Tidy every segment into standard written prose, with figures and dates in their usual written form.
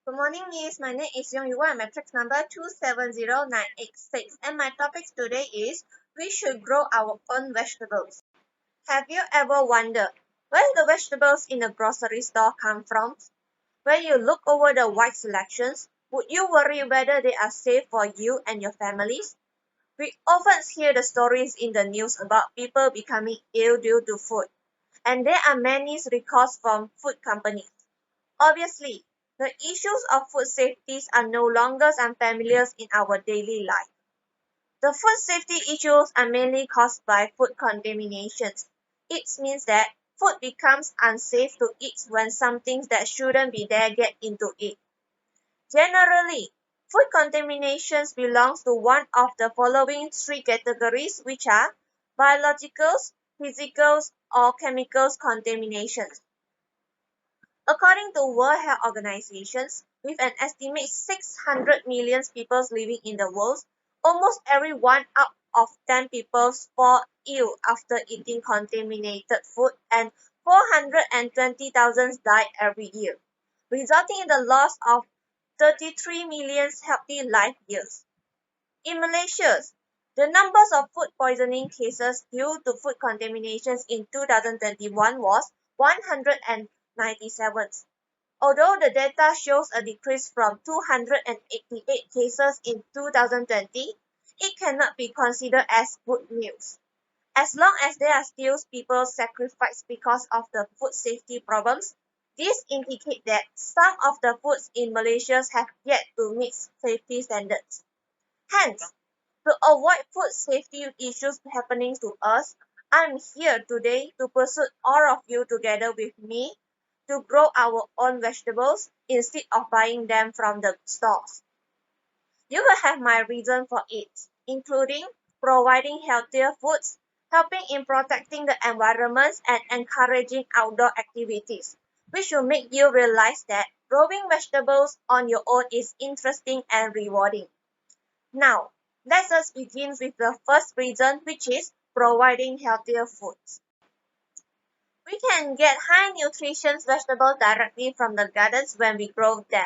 Good morning, Miss. My name is Yong Yuan, matrix number 270986, and my topic today is we should grow our own vegetables. Have you ever wondered where the vegetables in the grocery store come from? When you look over the wide selections, would you worry whether they are safe for you and your families? We often hear the stories in the news about people becoming ill due to food, and there are many recalls from food companies. Obviously, the issues of food safety are no longer unfamiliar in our daily life. The food safety issues are mainly caused by food contaminations. It means that food becomes unsafe to eat when some things that shouldn't be there get into it. Generally, food contaminations belongs to one of the following three categories, which are biologicals, physicals, or chemicals contaminations. According to World Health Organizations, with an estimated 600 million people living in the world, almost every 1 out of 10 people fall ill after eating contaminated food, and 420,000 die every year, resulting in the loss of 33 million healthy life years. In Malaysia, the numbers of food poisoning cases due to food contaminations in 2021 was 197. Although the data shows a decrease from 288 cases in 2020, it cannot be considered as good news. As long as there are still people sacrificed because of the food safety problems, this indicates that some of the foods in Malaysia have yet to meet safety standards. Hence, to avoid food safety issues happening to us, I'm here today to pursue all of you together with me to grow our own vegetables instead of buying them from the stores. You will have my reason for it, including providing healthier foods, helping in protecting the environment, and encouraging outdoor activities, which will make you realize that growing vegetables on your own is interesting and rewarding. Now, let us begin with the first reason, which is providing healthier foods. We can get high nutrition vegetables directly from the gardens when we grow them.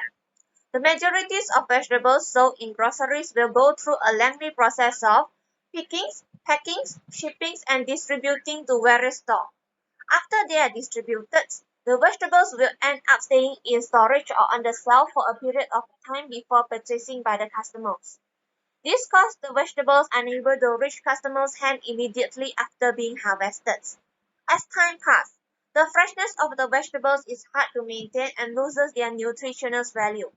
The majority of vegetables sold in groceries will go through a lengthy process of pickings, packings, shipping, and distributing to various stores. After they are distributed, the vegetables will end up staying in storage or on the shelf for a period of time before purchasing by the customers. This causes the vegetables unable to reach customers' hands immediately after being harvested. As time passes, the freshness of the vegetables is hard to maintain and loses their nutritional value.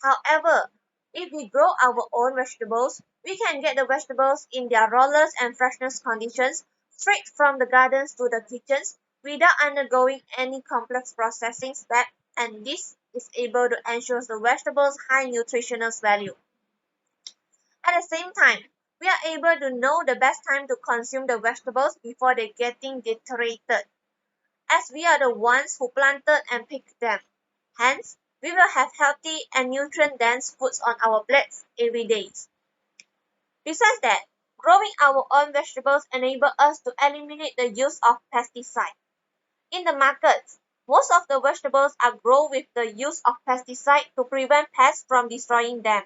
However, if we grow our own vegetables, we can get the vegetables in their rawest and freshest conditions straight from the gardens to the kitchens without undergoing any complex processing step, and this is able to ensure the vegetables' high nutritional value. At the same time, we are able to know the best time to consume the vegetables before they getting deteriorated, as we are the ones who planted and picked them. Hence, we will have healthy and nutrient-dense foods on our plates every day. Besides that, growing our own vegetables enables us to eliminate the use of pesticides. In the market, most of the vegetables are grown with the use of pesticides to prevent pests from destroying them,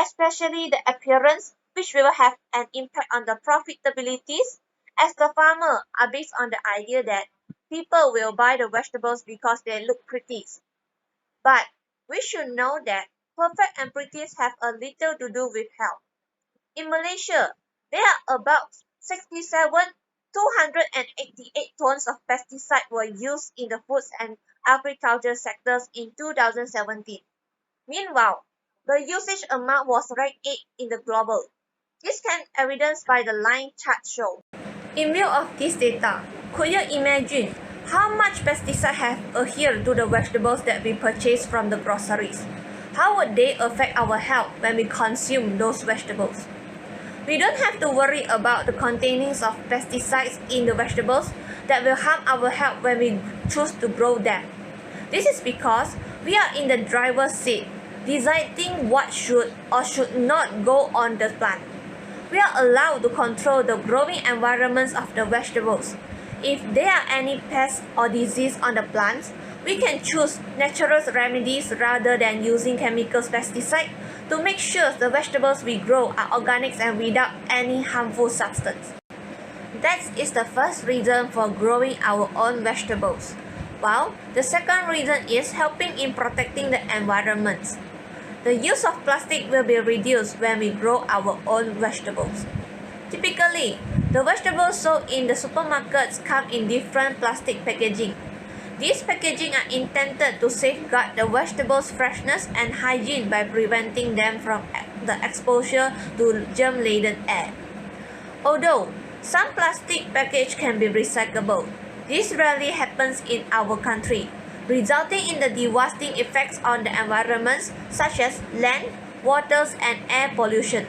especially the appearance, which will have an impact on the profitabilities, as the farmers are based on the idea that people will buy the vegetables because they look pretty. But we should know that perfect and pretty have a little to do with health. In Malaysia, there are about 288 tons of pesticides were used in the food and agriculture sectors in 2017. Meanwhile, the usage amount was ranked 8 in the global. This can evidenced by the line chart show. In view of this data, could you imagine how much pesticides have adhered to the vegetables that we purchase from the groceries? How would they affect our health when we consume those vegetables? We don't have to worry about the containings of pesticides in the vegetables that will harm our health when we choose to grow them. This is because we are in the driver's seat, deciding what should or should not go on the plant. We are allowed to control the growing environments of the vegetables. If there are any pests or disease on the plants, We can choose natural remedies rather than using chemical pesticides to make sure the vegetables we grow are organic and without any harmful substance. That is the first reason for growing our own vegetables. While the second reason is helping in protecting the environment. The use of plastic will be reduced when we grow our own vegetables. Typically, the vegetables sold in the supermarkets come in different plastic packaging. These packaging are intended to safeguard the vegetables' freshness and hygiene by preventing them from the exposure to germ-laden air. Although some plastic package can be recyclable, this rarely happens in our country, resulting in the devastating effects on the environment such as land, waters, and air pollution.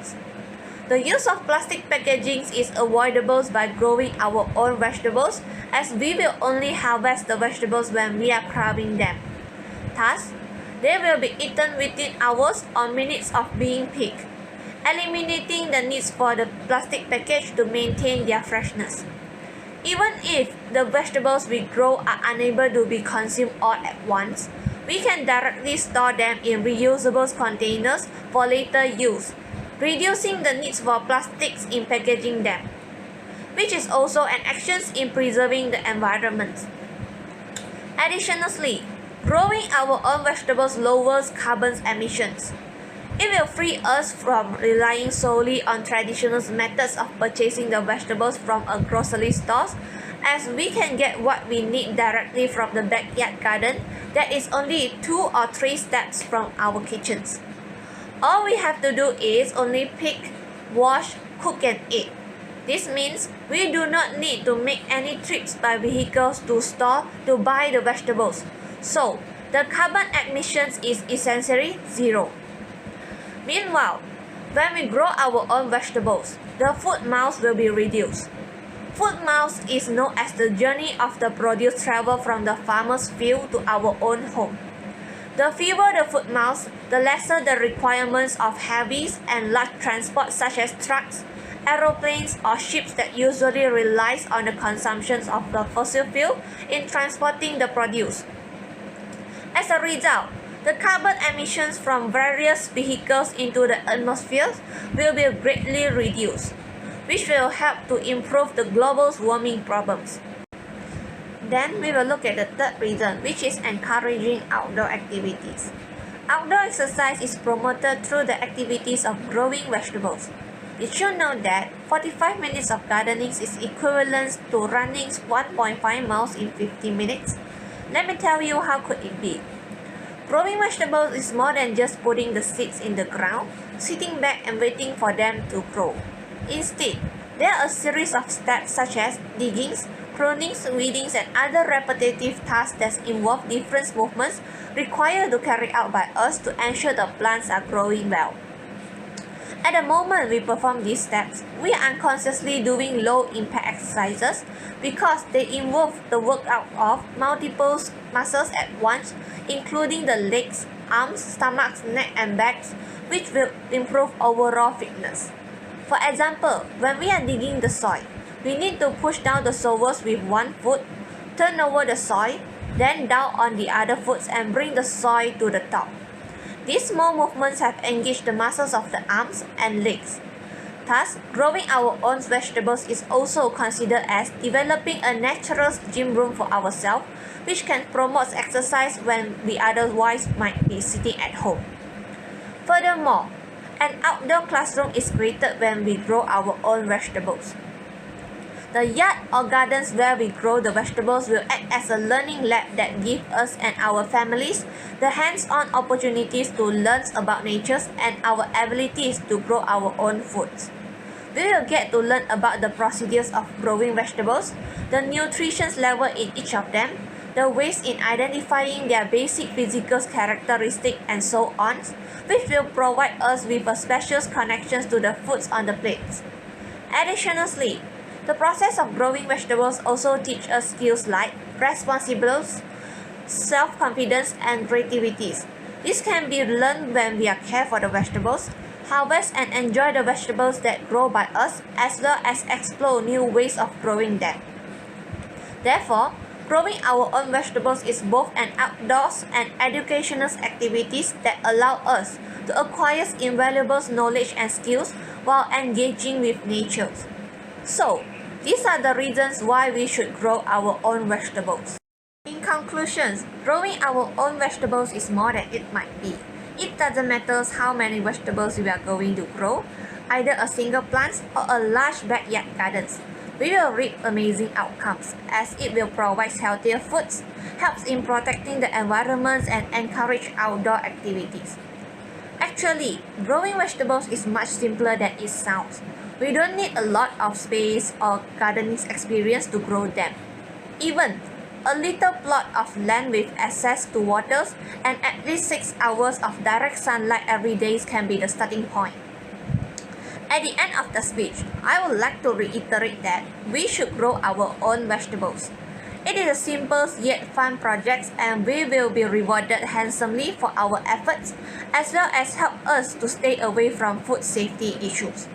The use of plastic packaging is avoidable by growing our own vegetables, as we will only harvest the vegetables when we are carving them. Thus, they will be eaten within hours or minutes of being picked, eliminating the need for the plastic package to maintain their freshness. Even if the vegetables we grow are unable to be consumed all at once, we can directly store them in reusable containers for later use, reducing the need for plastics in packaging them, which is also an action in preserving the environment. Additionally, growing our own vegetables lowers carbon emissions. It will free us from relying solely on traditional methods of purchasing the vegetables from a grocery store, as we can get what we need directly from the backyard garden that is only 2 or 3 steps from our kitchens. All we have to do is only pick, wash, cook and eat. This means we do not need to make any trips by vehicles to store to buy the vegetables. So, the carbon emissions is essentially zero. Meanwhile, when we grow our own vegetables, the food miles will be reduced. Food miles is known as the journey of the produce travel from the farmer's field to our own home. The fewer the food miles, the lesser the requirements of heavy and large transport such as trucks, aeroplanes, or ships that usually relies on the consumption of the fossil fuel in transporting the produce. As a result, the carbon emissions from various vehicles into the atmosphere will be greatly reduced, which will help to improve the global warming problems. Then we will look at the third reason, which is encouraging outdoor activities. Outdoor exercise is promoted through the activities of growing vegetables. Did you know that 45 minutes of gardening is equivalent to running 1.5 miles in 50 minutes? Let me tell you how could it be. Growing vegetables is more than just putting the seeds in the ground, sitting back and waiting for them to grow. Instead, there are a series of steps such as digging, pruning, weeding, and other repetitive tasks that involve different movements required to carry out by us to ensure the plants are growing well. At the moment we perform these steps, we are unconsciously doing low-impact exercises because they involve the workout of multiple muscles at once, including the legs, arms, stomach, neck, and backs, which will improve overall fitness. For example, when we are digging the soil, we need to push down the shovels with one foot, turn over the soil, then down on the other foot and bring the soil to the top. These small movements have engaged the muscles of the arms and legs. Thus, growing our own vegetables is also considered as developing a natural gym room for ourselves, which can promote exercise when we otherwise might be sitting at home. Furthermore, an outdoor classroom is created when we grow our own vegetables. The yard or gardens where we grow the vegetables will act as a learning lab that gives us and our families the hands-on opportunities to learn about nature and our abilities to grow our own foods. We will get to learn about the procedures of growing vegetables, the nutrition level in each of them, the ways in identifying their basic physical characteristics, and so on, which will provide us with a special connections to the foods on the plates. Additionally, the process of growing vegetables also teaches us skills like responsibility, self-confidence, and creativity. This can be learned when we care for the vegetables, harvest and enjoy the vegetables that grow by us, as well as explore new ways of growing them. Therefore, Growing our own vegetables is both an outdoors and educational activity that allow us to acquire invaluable knowledge and skills while engaging with nature. So, these are the reasons why we should grow our own vegetables. In conclusion, growing our own vegetables is more than it might be. It doesn't matter how many vegetables we are going to grow, either a single plant or a large backyard garden. We will reap amazing outcomes as it will provide healthier foods, helps in protecting the environment and encourage outdoor activities. Actually, growing vegetables is much simpler than it sounds. We don't need a lot of space or gardening experience to grow them. Even a little plot of land with access to water and at least 6 hours of direct sunlight every day can be the starting point. At the end of the speech, I would like to reiterate that we should grow our own vegetables. It is a simple yet fun project and we will be rewarded handsomely for our efforts as well as help us to stay away from food safety issues.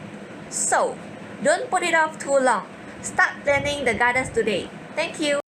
So, don't put it off too long. Start planning the gardens today. Thank you.